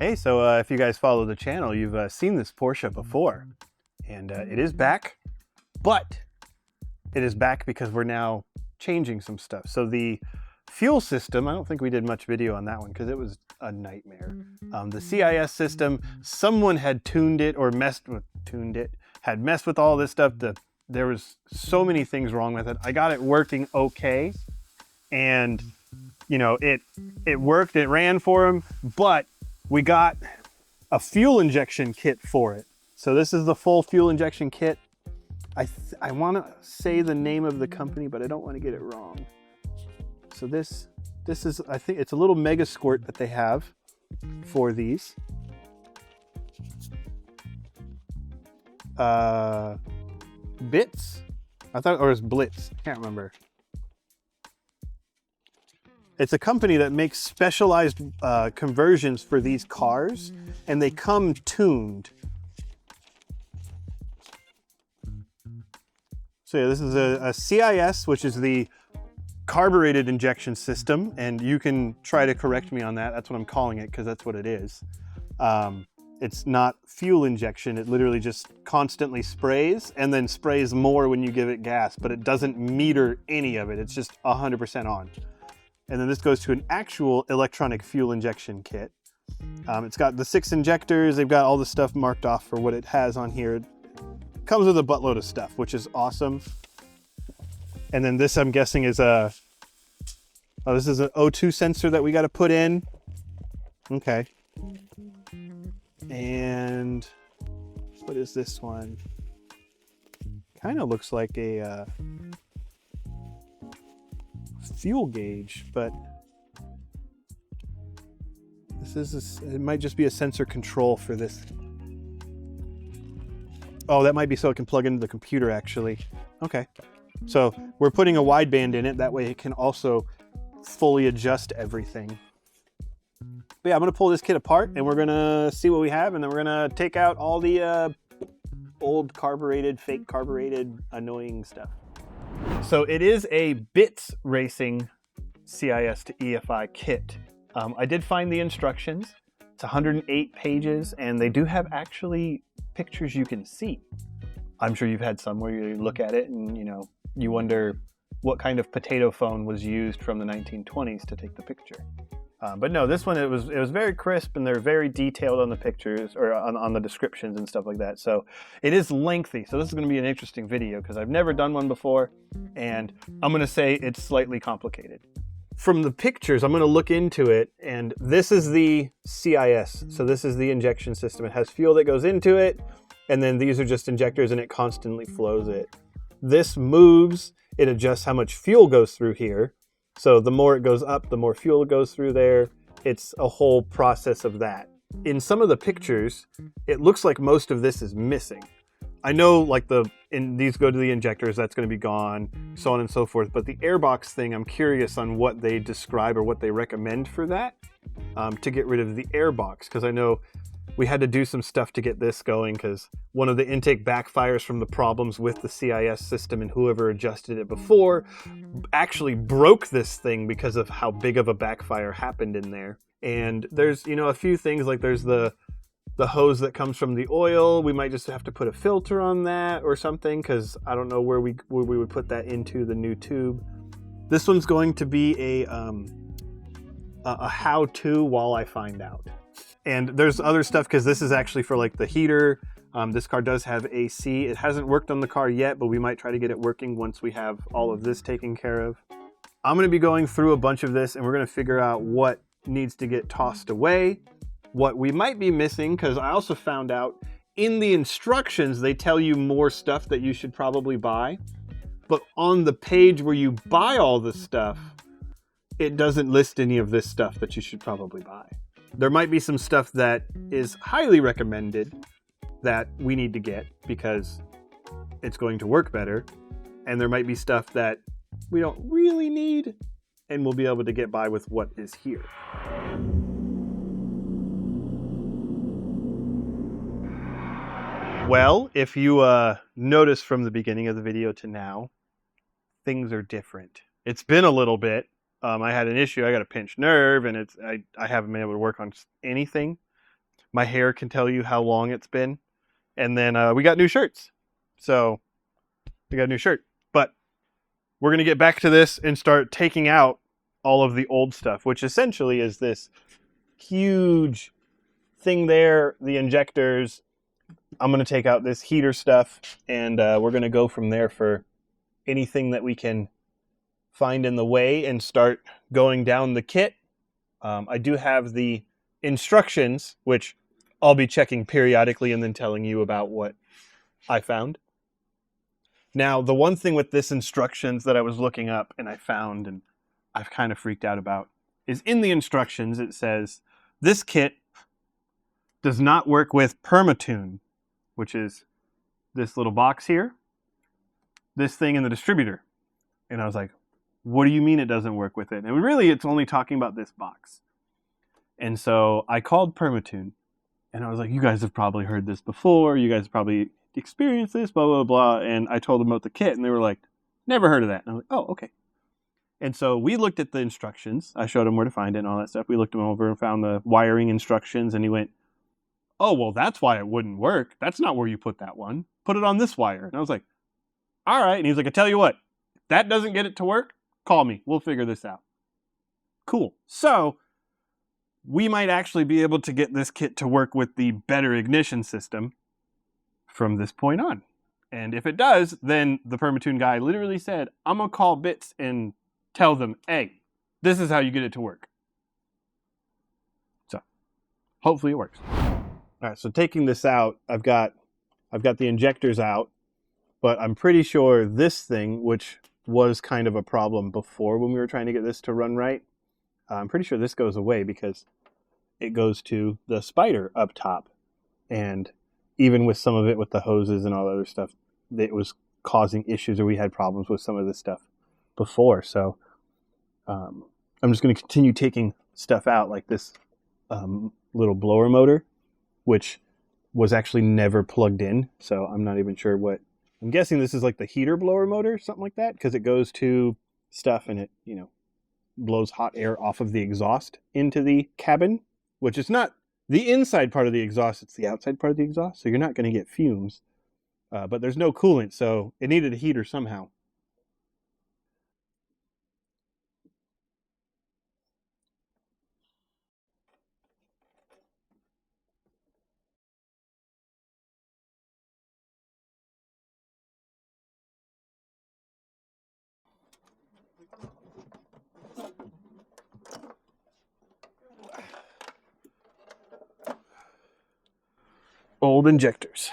Hey, so if you guys follow the channel, you've seen this Porsche before, and it is back, but it is back because we're now changing some stuff. So the fuel system, I don't think we did much video on that one because it was a nightmare. The CIS system, someone had tuned it or messed with all this stuff. There was so many things wrong with it. I got it working okay, and you know, it worked, it ran for him, but we got a fuel injection kit for it. So this is the full fuel injection kit. I want to say the name of the company, but I don't want to get it wrong. So this is, I think it's a little Megasquirt that they have for these. Bits? I thought, or it was Blitz, can't remember. It's a company that makes specialized conversions for these cars, and they come tuned. So yeah, this is a CIS, which is the carbureted injection system, and you can try to correct me on that. That's what I'm calling it, because that's what it is. It's not fuel injection. It literally just constantly sprays, and then sprays more when you give it gas, but it doesn't meter any of it. It's just 100% on. And then this goes to an actual electronic fuel injection kit. It's got the 6 injectors. They've got all the stuff marked off for what it has on here. It comes with a buttload of stuff, which is awesome. And then this, I'm guessing, is this is an O2 sensor that we got to put in. Okay. And what is this one? Kind of looks like a fuel gauge, but it might just be a sensor control for this. Oh, that might be so it can plug into the computer, actually. Okay. So we're putting a wideband in it. That way it can also fully adjust everything. But yeah, I'm going to pull this kit apart and we're going to see what we have. And then we're going to take out all the old carbureted, fake carbureted, annoying stuff. So it is a Bitzracing CIS to EFI kit. I did find the instructions. It's 108 pages, and they do have actually pictures you can see. I'm sure you've had some where you look at it and you wonder what kind of potato phone was used from the 1920s to take the picture. But no, this one, it was very crisp, and they're very detailed on the pictures, or on the descriptions and stuff like that. So it is lengthy. So this is going to be an interesting video because I've never done one before, and I'm going to say it's slightly complicated. From the pictures, I'm going to look into it, and this is the CIS. So this is the injection system. It has fuel that goes into it, and then these are just injectors, and it constantly flows it. This moves, it adjusts how much fuel goes through here. So the more it goes up, the more fuel goes through there. It's a whole process of that. In some of the pictures, it looks like most of this is missing. I know these go to the injectors, that's going to be gone, so on and so forth. But the airbox thing, I'm curious on what they describe or what they recommend for that to get rid of the airbox. Because I know we had to do some stuff to get this going because one of the intake backfires from the problems with the CIS system, and whoever adjusted it before actually broke this thing because of how big of a backfire happened in there. And there's, a few things, like there's the hose that comes from the oil. We might just have to put a filter on that or something, because I don't know where we would put that into the new tube. This one's going to be a how-to while I find out. And there's other stuff, because this is actually for like the heater. This car does have AC. It hasn't worked on the car yet, but we might try to get it working once we have all of this taken care of. I'm going to be going through a bunch of this, and we're going to figure out what needs to get tossed away, what we might be missing, because I also found out in the instructions they tell you more stuff that you should probably buy, but on the page where you buy all this stuff, it doesn't list any of this stuff that you should probably buy. There might be some stuff that is highly recommended that we need to get because it's going to work better, and there might be stuff that we don't really need and we'll be able to get by with what is here. Well, if you notice from the beginning of the video to now, things are different. It's been a little bit. I had an issue. I got a pinched nerve, and I haven't been able to work on anything my hair can tell you how long it's been. And then we got new shirts. So we got a new shirt. But we're going to get back to this and start taking out all of the old stuff, which essentially is this huge thing there, the injectors. I'm going to take out this heater stuff, and we're going to go from there for anything that we can find in the way and start going down the kit. I do have the instructions, which I'll be checking periodically and then telling you about what I found. Now, the one thing with this instructions that I was looking up and I found and I've kind of freaked out about is in the instructions it says, this kit does not work with Permatune, which is this little box here, this thing in the distributor. And I was like, what do you mean it doesn't work with it? And really, it's only talking about this box. And so I called Permatune, and I was like, you guys have probably heard this before. You guys probably experienced this, blah, blah, blah. And I told them about the kit, and they were like, never heard of that. And I was like, oh, okay. And so we looked at the instructions. I showed him where to find it and all that stuff. We looked them over and found the wiring instructions, and he went, oh, well, that's why it wouldn't work. That's not where you put that one. Put it on this wire. And I was like, all right. And he was like, I tell you what, if that doesn't get it to work, call me. We'll figure this out. Cool. So we might actually be able to get this kit to work with the better ignition system from this point on. And if it does, then the Permatune guy literally said, I'm going to call Bits and tell them, hey, this is how you get it to work. So hopefully it works. All right, so taking this out, I've got the injectors out, but I'm pretty sure this thing, which was kind of a problem before when we were trying to get this to run right, I'm pretty sure this goes away because it goes to the spider up top. And even with some of it with the hoses and all the other stuff, it was causing issues, or we had problems with some of this stuff before. So I'm just going to continue taking stuff out, like this little blower motor, which was actually never plugged in. So I'm not even sure what, I'm guessing this is like the heater blower motor, something like that, because it goes to stuff and it, you know, blows hot air off of the exhaust into the cabin, which is not the inside part of the exhaust, it's the outside part of the exhaust. So you're not going to get fumes, but there's no coolant. So it needed a heater somehow. Old injectors.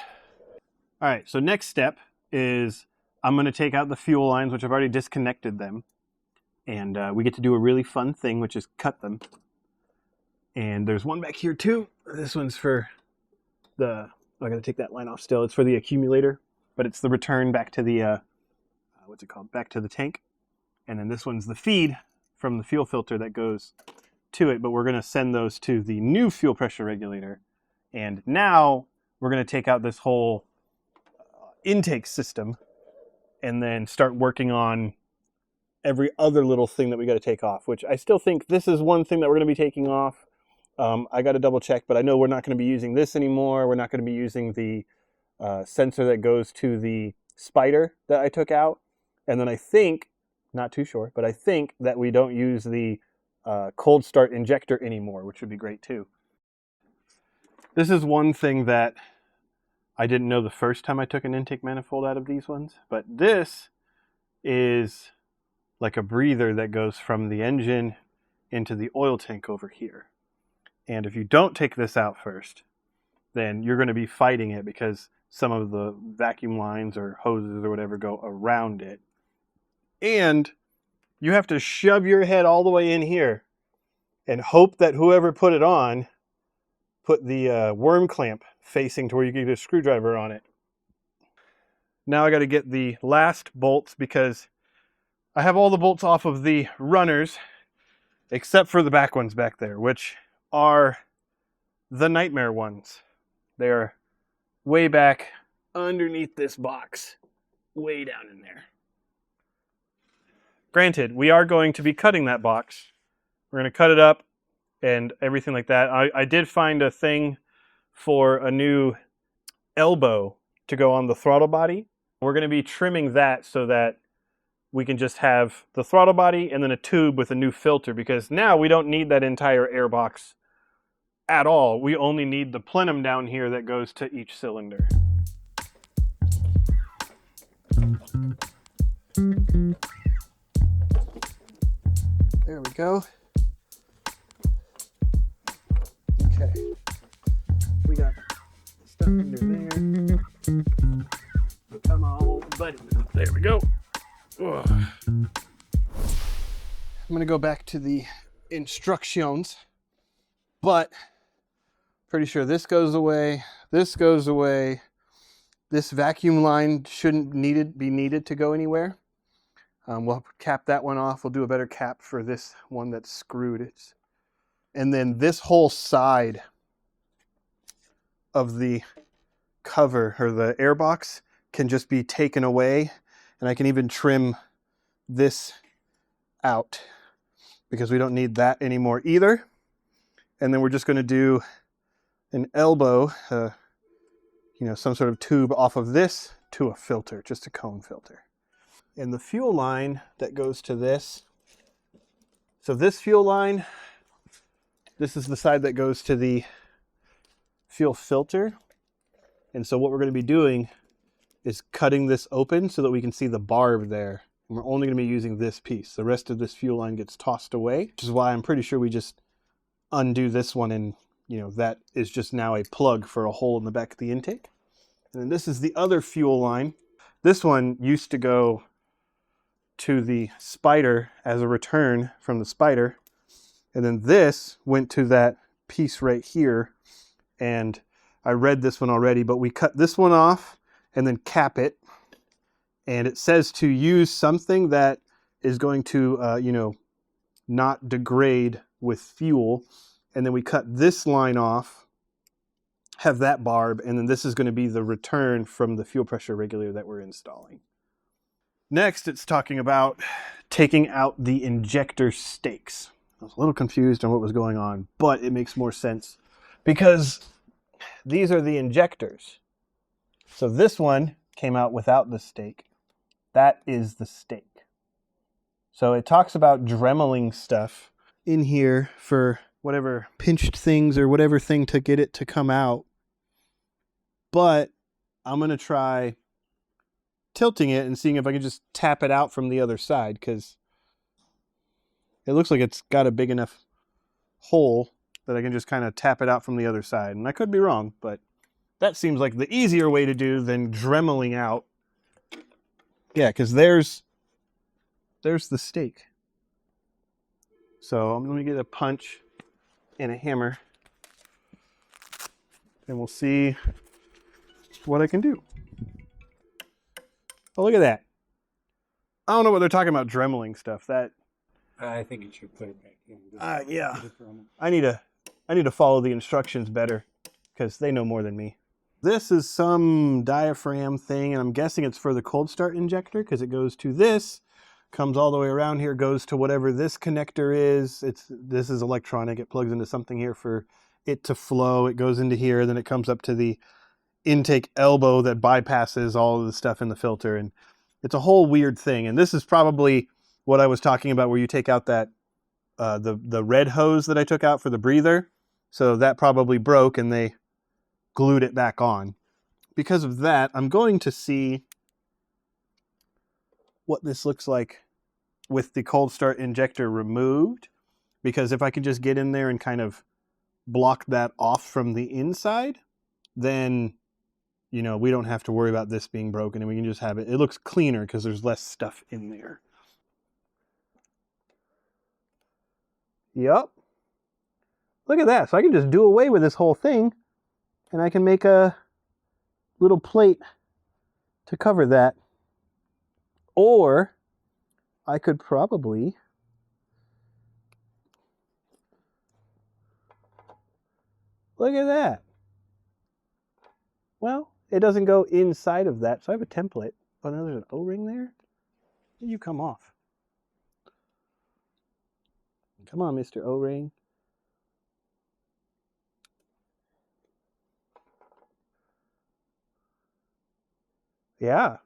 All right, so next step is I'm going to take out the fuel lines, which I've already disconnected them. And we get to do a really fun thing, which is cut them. And there's one back here too. This one's for the, I got to take that line off still. It's for the accumulator, but it's the return back to the, what's it called? Back to the tank. And then this one's the feed from the fuel filter that goes to it. But we're going to send those to the new fuel pressure regulator. And now we're going to take out this whole intake system and then start working on every other little thing that we got to take off, which I still think this is one thing that we're going to be taking off. I got to double check, but I know we're not going to be using this anymore. We're not going to be using the sensor that goes to the spider that I took out. And then I think, not too sure, but I think that we don't use the cold start injector anymore, which would be great too. This is one thing that I didn't know the first time I took an intake manifold out of these ones, but this is like a breather that goes from the engine into the oil tank over here. And if you don't take this out first, then you're going to be fighting it because some of the vacuum lines or hoses or whatever go around it. And you have to shove your head all the way in here and hope that whoever put it on put the worm clamp facing to where you can get a screwdriver on it. Now I got to get the last bolts because I have all the bolts off of the runners except for the back ones back there, which are the nightmare ones. They're way back underneath this box, way down in there. Granted, we are going to be cutting that box. We're going to cut it up and everything like that. I did find a thing for a new elbow to go on the throttle body. We're going to be trimming that so that we can just have the throttle body and then a tube with a new filter, because now we don't need that entire air box at all. We only need the plenum down here that goes to each cylinder. There we go. Okay. We got stuff under there. Come on, buddy. There we go. Ugh. I'm going to go back to the instructions, but pretty sure this goes away. This goes away. This vacuum line shouldn't be needed to go anywhere. We'll cap that one off. We'll do a better cap for this one that's screwed. And then this whole side of the cover, or the air box, can just be taken away. And I can even trim this out because we don't need that anymore either. And then we're just going to do an elbow, some sort of tube off of this to a filter, just a cone filter. And the fuel line that goes to this. So this fuel line, this is the side that goes to the fuel filter. And so what we're going to be doing is cutting this open so that we can see the barb there. And we're only going to be using this piece. The rest of this fuel line gets tossed away, which is why I'm pretty sure we just undo this one, and that is just now a plug for a hole in the back of the intake. And then this is the other fuel line. This one used to go to the spider as a return from the spider. And then this went to that piece right here. And I read this one already, but we cut this one off and then cap it. And it says to use something that is going to, not degrade with fuel. And then we cut this line off, have that barb, and then this is going to be the return from the fuel pressure regulator that we're installing. Next, it's talking about taking out the injector stakes. I was a little confused on what was going on, but it makes more sense because these are the injectors. So this one came out without the stake. That is the stake. So it talks about dremeling stuff in here for whatever pinched things or whatever thing to get it to come out. But I'm going to try tilting it and seeing if I can just tap it out from the other side, because it looks like it's got a big enough hole that I can just kind of tap it out from the other side. And I could be wrong, but that seems like the easier way to do than dremeling out. Yeah, because there's the stake. So I'm going to get a punch and a hammer, and we'll see what I can do. Oh, look at that. I don't know what they're talking about dremeling stuff. That I think you should put it back in. Yeah. I need to follow the instructions better because they know more than me. This is some diaphragm thing, and I'm guessing it's for the cold start injector because it goes to this, comes all the way around here, goes to whatever this connector is. This is electronic. It plugs into something here for it to flow. It goes into here, then it comes up to the intake elbow that bypasses all of the stuff in the filter, and it's a whole weird thing. And this is probably what I was talking about, where you take out that the red hose that I took out for the breather. So that probably broke and they glued it back on. Because of that, I'm going to see what this looks like with the cold start injector removed, because if I could just get in there and kind of block that off from the inside, then we don't have to worry about this being broken, and we can just have it. It looks cleaner because there's less stuff in there. Yep. Look at that. So I can just do away with this whole thing, and I can make a little plate to cover that. Or I could probably look at that. Well, it doesn't go inside of that, so I have a template. Oh, no, there's an O-ring there? You come off. Come on, Mr. O-ring. Yeah.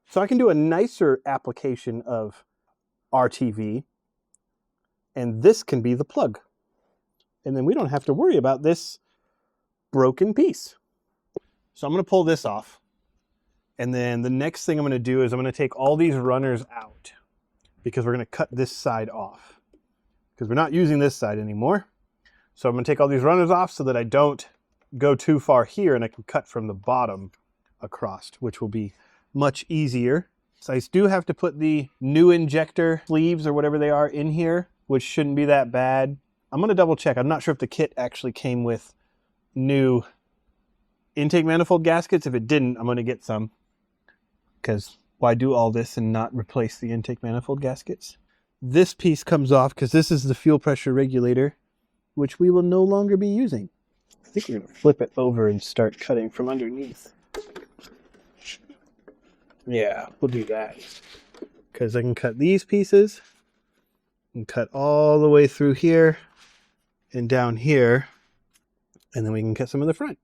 So I can do a nicer application of RTV, and this can be the plug. And then we don't have to worry about this broken piece. So I'm going to pull this off. And then the next thing I'm going to do is I'm going to take all these runners out because we're going to cut this side off because we're not using this side anymore. So I'm going to take all these runners off so that I don't go too far here and I can cut from the bottom across, which will be much easier. So I do have to put the new injector sleeves or whatever they are in here, which shouldn't be that bad. I'm going to double check. I'm not sure if the kit actually came with new intake manifold gaskets. If it didn't, I'm going to get some, because why do all this and not replace the intake manifold gaskets? This piece comes off because this is the fuel pressure regulator, which we will no longer be using. I think we're going to flip it over and start cutting from underneath. Yeah, we'll do that. Because I can cut these pieces and cut all the way through here and down here, and then we can cut some of the front.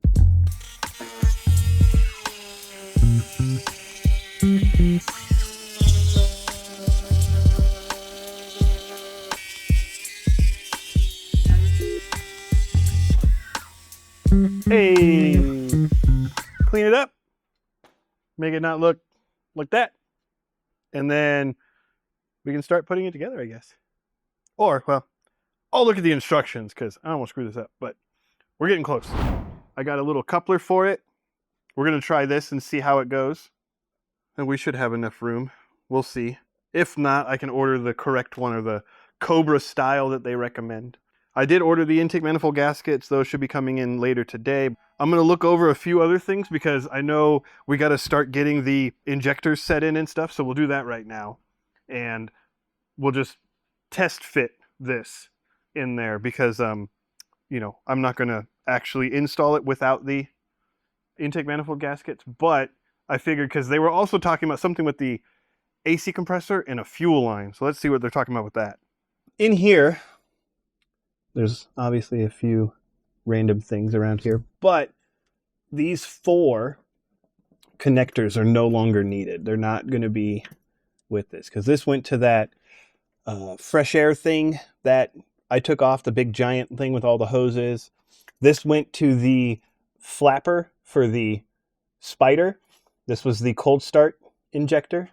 Hey, clean it up, make it not look like that, and then we can start putting it together, I guess. Or, well, I'll look at the instructions because I don't want to screw this up, but we're getting close. I got a little coupler for it. We're going to try this and see how it goes. And we should have enough room. We'll see. If not, I can order the correct one or the Cobra style that they recommend. I did order the intake manifold gaskets. Those should be coming in later today. I'm going to look over a few other things because I know we got to start getting the injectors set in and stuff. So we'll do that right now. And we'll just test fit this in there because, you know, I'm not going to actually install it without the intake manifold gaskets. But I figured because they were also talking about something with the AC compressor and a fuel line. So let's see what they're talking about with that. In here, there's obviously a few random things around here, but these 4 connectors are no longer needed. They're not going to be with this because this went to that fresh air thing that I took off, the big giant thing with all the hoses. This went to the flapper for the Spider. This was the cold start injector.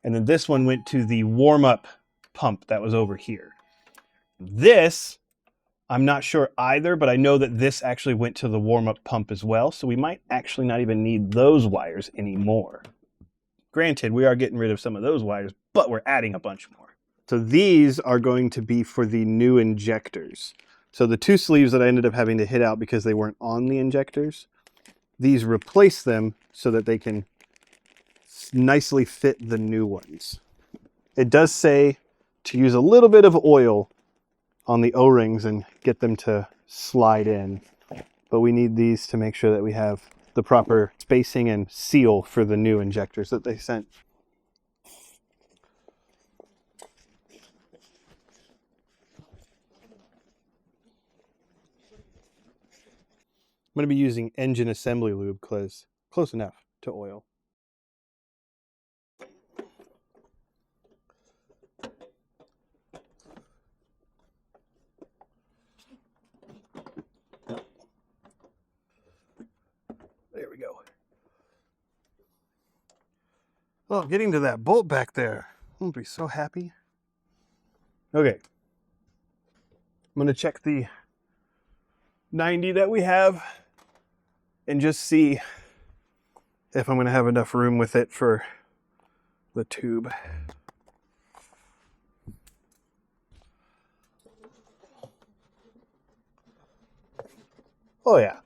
And then this one went to the warm-up pump that was over here. This, I'm not sure either, but I know that this actually went to the warm-up pump as well, so we might actually not even need those wires anymore. Granted, we are getting rid of some of those wires, but we're adding a bunch more. So these are going to be for the new injectors. So the 2 sleeves that I ended up having to hit out because they weren't on the injectors, these replace them so that they can nicely fit the new ones. It does say to use a little bit of oil on the O-rings and get them to slide in, but we need these to make sure that we have the proper spacing and seal for the new injectors that they sent. I'm going to be using engine assembly lube because close enough to oil. There we go. Oh, getting to that bolt back there. I'm going to be so happy. Okay. I'm going to check the 90 that we have and just see if I'm going to have enough room with it for the tube. Oh yeah.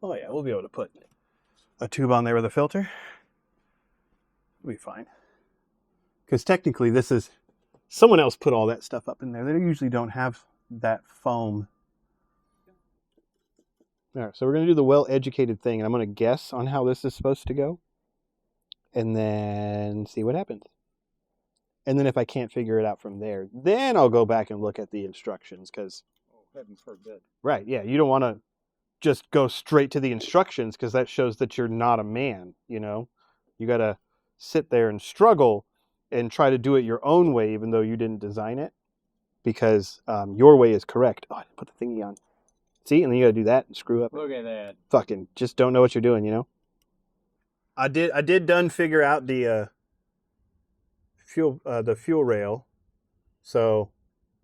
Oh yeah, we'll be able to put a tube on there with a filter. It'll be fine. Because technically this is, someone else put all that stuff up in there. They usually don't have that foam. All right, so we're going to do the well-educated thing, and I'm going to guess on how this is supposed to go, and then see what happens. And then if I can't figure it out from there, then I'll go back and look at the instructions, because... Oh, heaven forbid. Right, yeah, you don't want to just go straight to the instructions, because that shows that you're not a man, you know? You got to sit there and struggle and try to do it your own way, even though you didn't design it, because your way is correct. Oh, I didn't put the thingy on. See, and then you got to do that and screw up. Look at that. Fucking just don't know what you're doing, you know? I did done figure out the fuel rail, so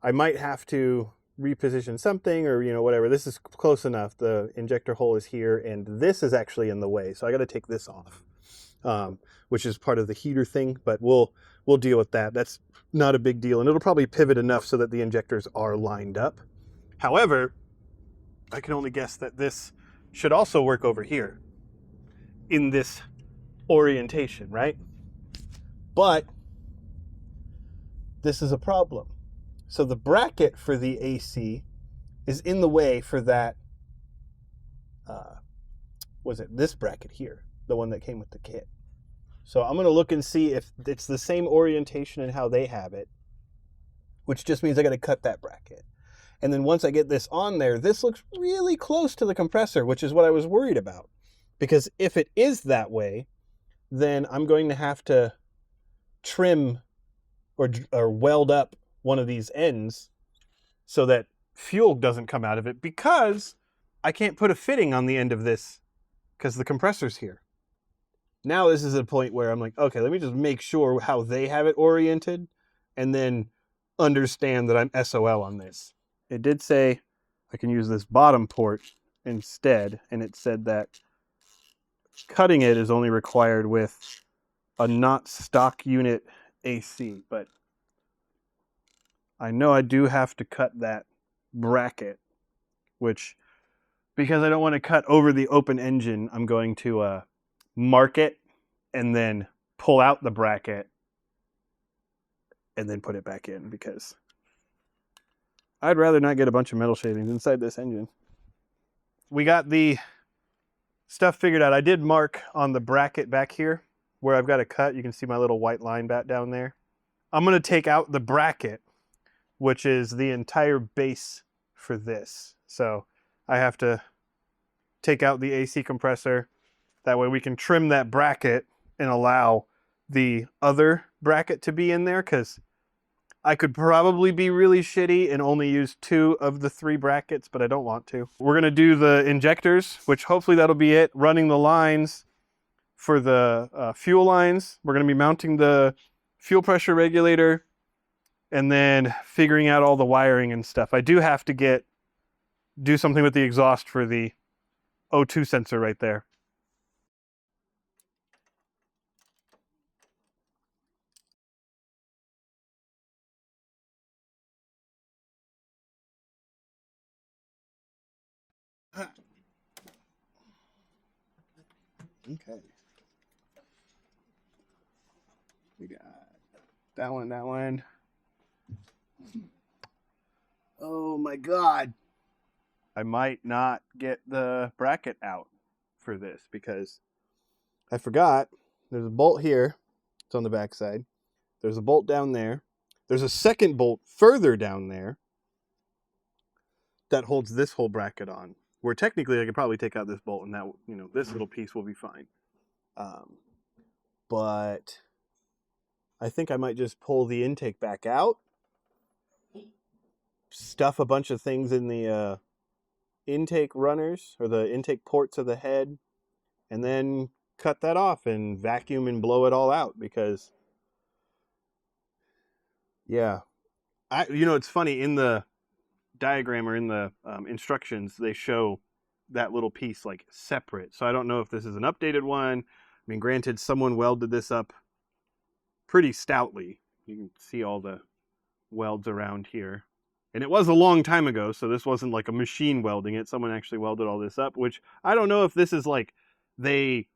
I might have to reposition something, or, you know, whatever. This is close enough. The injector hole is here, and this is actually in the way, so I got to take this off, which is part of the heater thing. But we'll deal with that. That's not a big deal, and it'll probably pivot enough so that the injectors are lined up. However, I can only guess that this should also work over here in this orientation, right? But this is a problem. So the bracket for the AC is in the way for that, was it this bracket here, the one that came with the kit. So I'm going to look and see if it's the same orientation and how they have it, which just means I got to cut that bracket. And then once I get this on there, this looks really close to the compressor, which is what I was worried about. Because if it is that way, then I'm going to have to trim or weld up one of these ends so that fuel doesn't come out of it, because I can't put a fitting on the end of this because the compressor's here. Now this is a point where I'm like, okay, let me just make sure how they have it oriented and then understand that I'm SOL on this. It did say I can use this bottom port instead, and it said that cutting it is only required with a not stock unit AC, but I know I do have to cut that bracket, which, because I don't want to cut over the open engine, I'm going to mark it and then pull out the bracket and then put it back in, because I'd rather not get a bunch of metal shavings inside this engine. We got the stuff figured out. I did mark on the bracket back here where I've got a cut. You can see my little white line back down there. I'm going to take out the bracket, which is the entire base for this. So I have to take out the AC compressor. That way we can trim that bracket and allow the other bracket to be in there, because I could probably be really shitty and only use 2 of the 3 brackets, but I don't want to. We're going to do the injectors, which hopefully that'll be it. Running the lines for the fuel lines. We're going to be mounting the fuel pressure regulator, and then figuring out all the wiring and stuff. I do have to do something with the exhaust for the O2 sensor right there. Okay. We got that one, that one. Oh my God. I might not get the bracket out for this because I forgot there's a bolt here. It's on the back side. There's a bolt down there. There's a second bolt further down there that holds this whole bracket on. Where technically I could probably take out this bolt and that, you know, this little piece will be fine. But I think I might just pull the intake back out, stuff a bunch of things in the intake runners or the intake ports of the head, and then cut that off and vacuum and blow it all out, because yeah, it's funny, in the diagram or in the instructions they show that little piece like separate, so I don't know if this is an updated one. I mean, granted, someone welded this up pretty stoutly. You can see all the welds around here. And it was a long time ago, so this wasn't like a machine welding it. Someone actually welded all this up, which I don't know if this is like they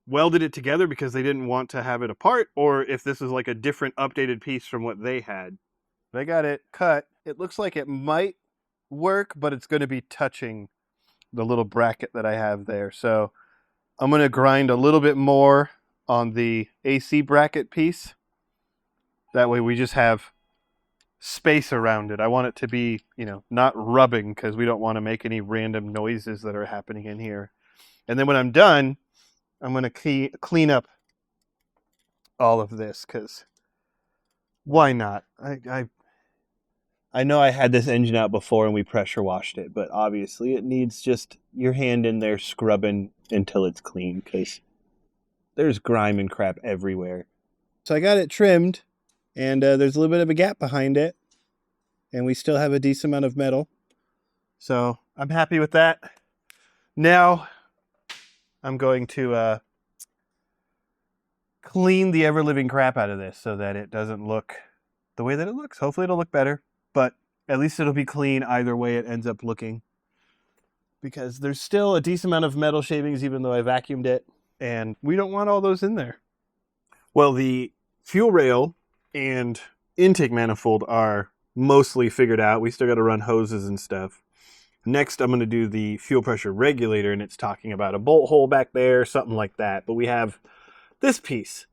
welded it together because they didn't want to have it apart, or if this is like a different updated piece from what they had. But I got it cut. It looks like it might work, but it's going to be touching the little bracket that I have there. So I'm going to grind a little bit more on the AC bracket piece. That way we just have space around it. I want it to be, not rubbing, because we don't want to make any random noises that are happening in here. And then when I'm done, I'm going to clean up all of this, because why not? I know I had this engine out before and we pressure washed it, but obviously it needs just your hand in there scrubbing until it's clean, because there's grime and crap everywhere. So I got it trimmed, and there's a little bit of a gap behind it, and we still have a decent amount of metal. So I'm happy with that. Now I'm going to clean the ever-living crap out of this so that it doesn't look the way that it looks. Hopefully it'll look better, but at least it'll be clean either way it ends up looking, because there's still a decent amount of metal shavings even though I vacuumed it, and we don't want all those in there. Well, the fuel rail and intake manifold are mostly figured out. We still got to run hoses and stuff. Next, I'm going to do the fuel pressure regulator, and it's talking about a bolt hole back there, something like that. But we have this piece.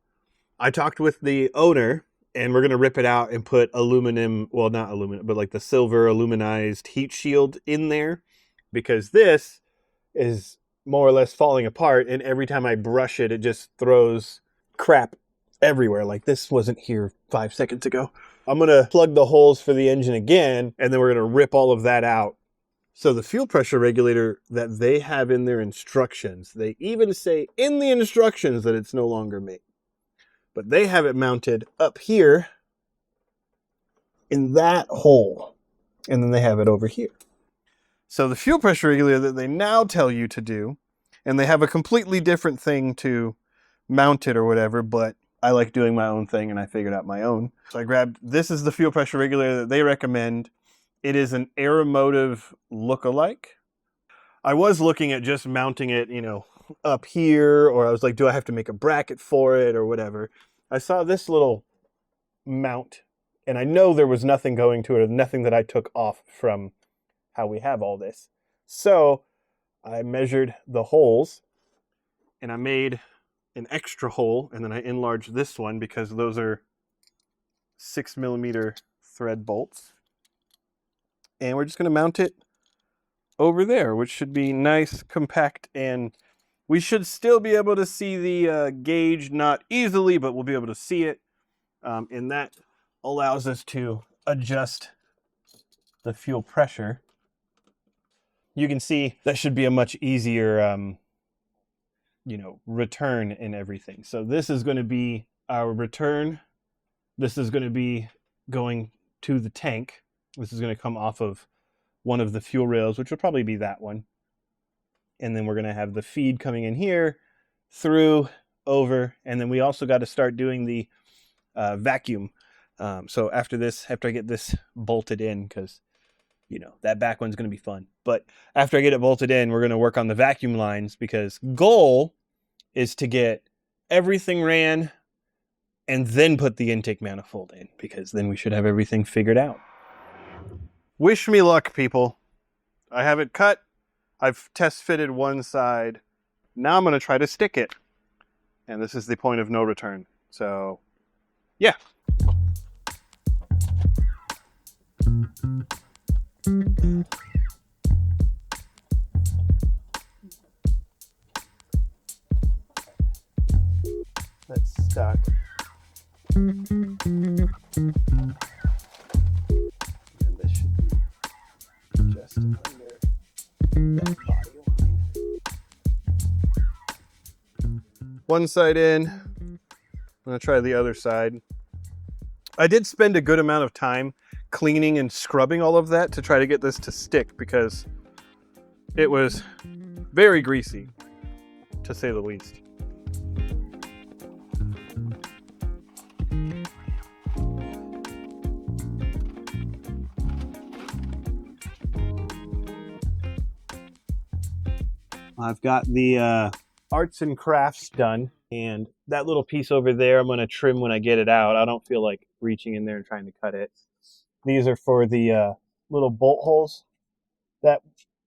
I talked with the owner, and we're going to rip it out and put aluminum, well, not aluminum, but like the silver aluminized heat shield in there, because this is more or less falling apart, and every time I brush it, it just throws crap everywhere. Like this wasn't here 5 seconds ago. I'm going to plug the holes for the engine again, and then we're going to rip all of that out. So the fuel pressure regulator that they have in their instructions, they even say in the instructions that it's no longer made. But they have it mounted up here in that hole. And then they have it over here. So the fuel pressure regulator that they now tell you to do, and they have a completely different thing to mount it or whatever, but I like doing my own thing and I figured out my own. So I grabbed, this is the fuel pressure regulator that they recommend. It is an Aeromotive lookalike. I was looking at just mounting it, up here, or I was like, do I have to make a bracket for it or whatever? I saw this little mount, and I know there was nothing going to it, or nothing that I took off from how we have all this. So I measured the holes, and I made an extra hole, and then I enlarged this one because those are 6mm thread bolts. And we're just going to mount it over there, which should be nice, compact, and we should still be able to see the gauge, not easily, but we'll be able to see it. And that allows us to adjust the fuel pressure. You can see that should be a much easier, return and everything. So this is going to be our return. This is going to be going to the tank. This is going to come off of one of the fuel rails, which will probably be that one. And then we're going to have the feed coming in here, through, over, and then we also got to start doing the vacuum. So after I get this bolted in, because, that back one's going to be fun. But after I get it bolted in, we're going to work on the vacuum lines, because goal is to get everything ran and then put the intake manifold in, because then we should have everything figured out. Wish me luck, people. I have it cut. I've test fitted one side. Now I'm going to try to stick it. And this is the point of no return. So, yeah. That's stuck. And this should be just under that body line. One side in. I'm going to try the other side. I did spend a good amount of time cleaning and scrubbing all of that to try to get this to stick, because it was very greasy, to say the least. I've got the arts and crafts done, and that little piece over there I'm going to trim when I get it out. I don't feel like reaching in there and trying to cut it. These are for the little bolt holes that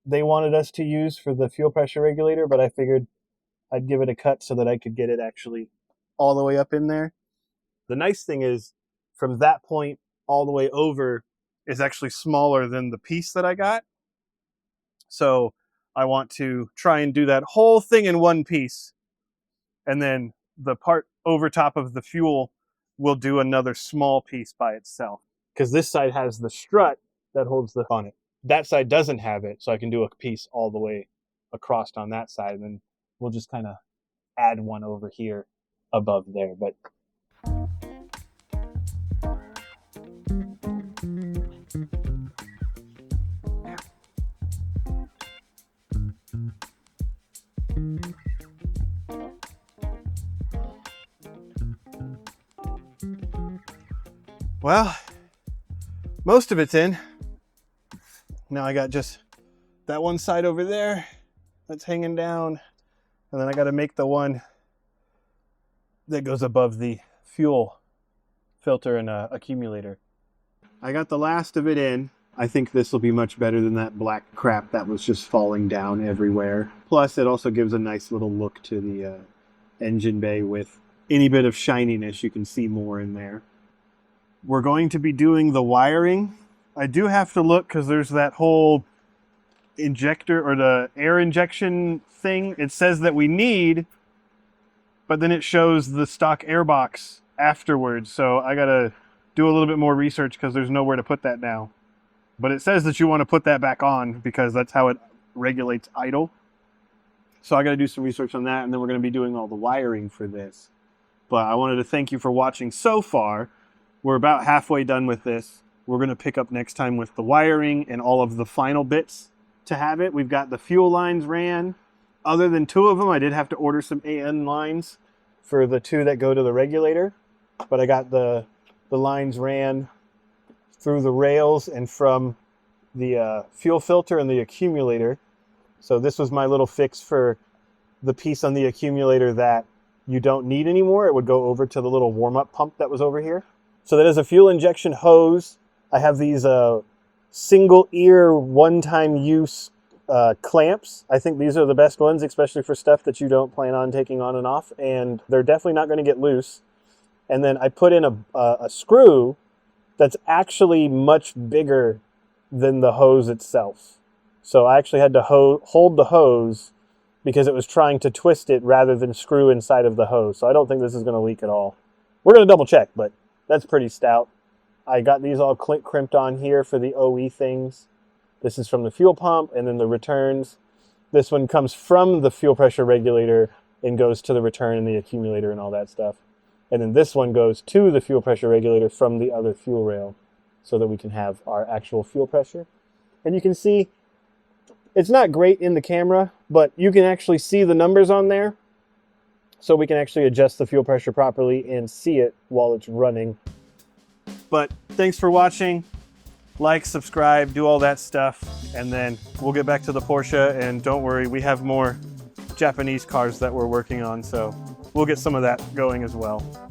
they wanted us to use for the fuel pressure regulator, but I figured I'd give it a cut so that I could get it actually all the way up in there. The nice thing is, from that point all the way over is actually smaller than the piece that I got. So I want to try and do that whole thing in one piece. And then the part over top of the fuel will do another small piece by itself. Because this side has the strut that holds the on it. That side doesn't have it, so I can do a piece all the way across on that side, and then we'll just kind of add one over here above there. But well, most of it's in. Now I got just that one side over there that's hanging down, and then I got to make the one that goes above the fuel filter and accumulator. I got the last of it in. I think this will be much better than that black crap that was just falling down everywhere. Plus, it also gives a nice little look to the engine bay with any bit of shininess. You can see more in there. We're going to be doing the wiring. I do have to look because there's that whole injector or the air injection thing. It says that we need, but then it shows the stock air box afterwards. So I got to do a little bit more research because there's nowhere to put that now. But it says that you want to put that back on because that's how it regulates idle. So I got to do some research on that, and then we're going to be doing all the wiring for this. But I wanted to thank you for watching so far. We're about halfway done with this. We're going to pick up next time with the wiring and all of the final bits to have it. We've got the fuel lines ran. Other than 2 of them, I did have to order some AN lines for the 2 that go to the regulator. But I got the lines ran through the rails and from the fuel filter and the accumulator. So this was my little fix for the piece on the accumulator that you don't need anymore. It would go over to the little warm-up pump that was over here. So that is a fuel injection hose. I have these single ear one-time use clamps. I think these are the best ones, especially for stuff that you don't plan on taking on and off, and they're definitely not going to get loose. And then I put in a screw that's actually much bigger than the hose itself. So I actually had to hold the hose because it was trying to twist it rather than screw inside of the hose. So I don't think this is going to leak at all. We're going to double check, but that's pretty stout. I got these all crimped on here for the OE things. This is from the fuel pump, and then the returns. This one comes from the fuel pressure regulator and goes to the return and the accumulator and all that stuff. And then this one goes to the fuel pressure regulator from the other fuel rail so that we can have our actual fuel pressure. And you can see, it's not great in the camera, but you can actually see the numbers on there. So we can actually adjust the fuel pressure properly and see it while it's running. But thanks for watching. Like, subscribe, do all that stuff. And then we'll get back to the Porsche. And don't worry, we have more Japanese cars that we're working on. So we'll get some of that going as well.